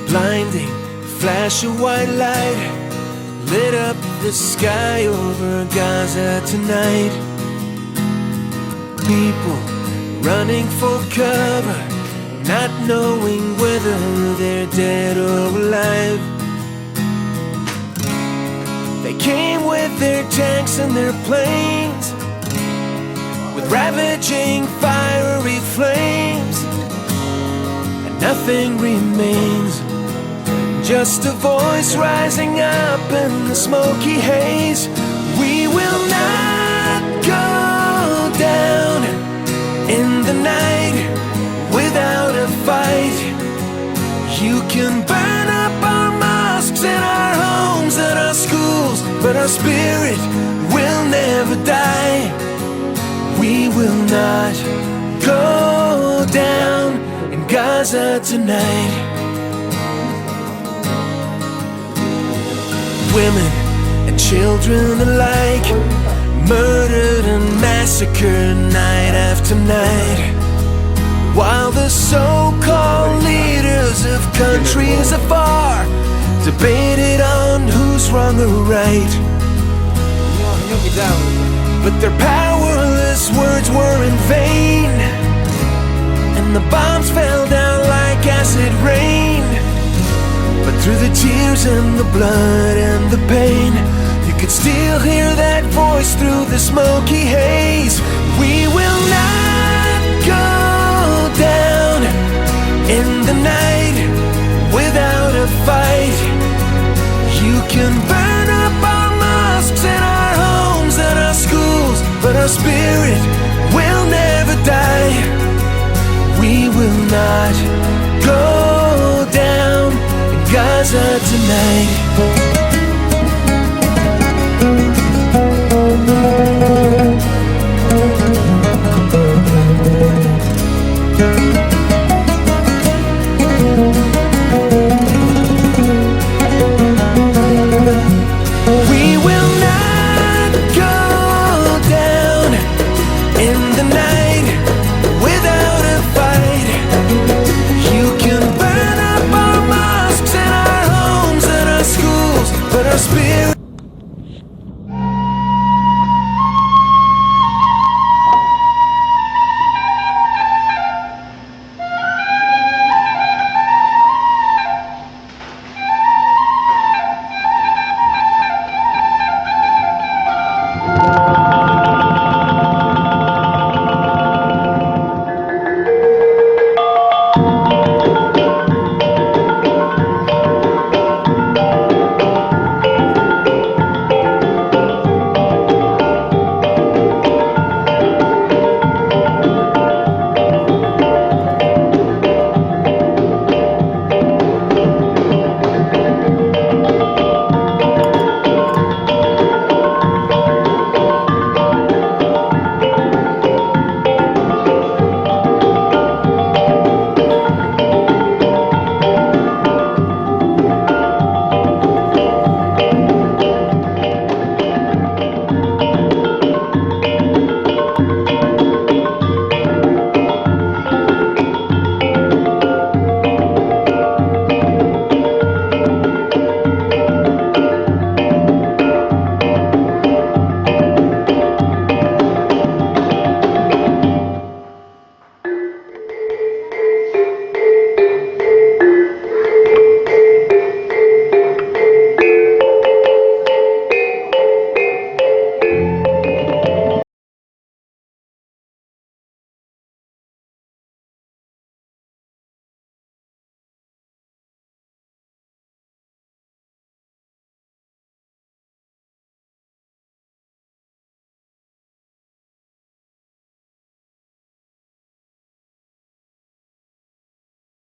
blinding flash of white light lit up the sky over Gaza tonight. People running for cover, not knowing whether they're dead or alive. They came with their tanks and their planes, with ravaging fiery flames, and nothing remains, just a voice rising up in the smoky haze. We will not go down in the night without a fight. You can burn up our mosques and our homes and our schools, but our spirit will never die. We will not go down in Gaza tonight. Women and children alike, murdered and massacred night after night, while the so-called leaders of countries afar debated on who's wrong or right. But their powerless words were in vain, and the bombs fell down like acid rain. But through the tears and the blood and the pain, you could still hear that voice through the smoky haze. We will not go down in the night without a fight. You can burn up our mosques and our homes and our schools, but our spirit will never die. We will not